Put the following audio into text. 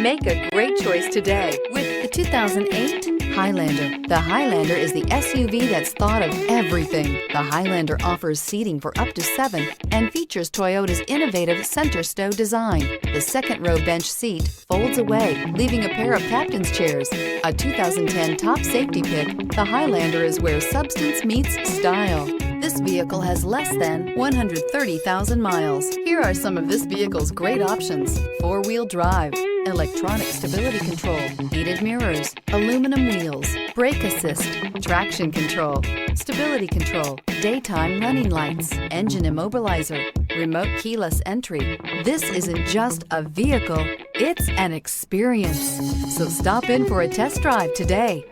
Make a great choice today with the 2008 Highlander. The Highlander is the SUV that's thought of everything. The Highlander offers seating for up to 7 and features Toyota's innovative center stow design. The second row bench seat folds away, leaving a pair of captain's chairs. A 2010 top safety pick, the Highlander is where substance meets style. This vehicle has less than 130,000 miles. Here are some of this vehicle's great options: 4-wheel drive, electronic stability control, heated mirrors, aluminum wheels, brake assist, traction control, stability control, daytime running lights, engine immobilizer, remote keyless entry. This isn't just a vehicle, it's an experience. So stop in for a test drive today.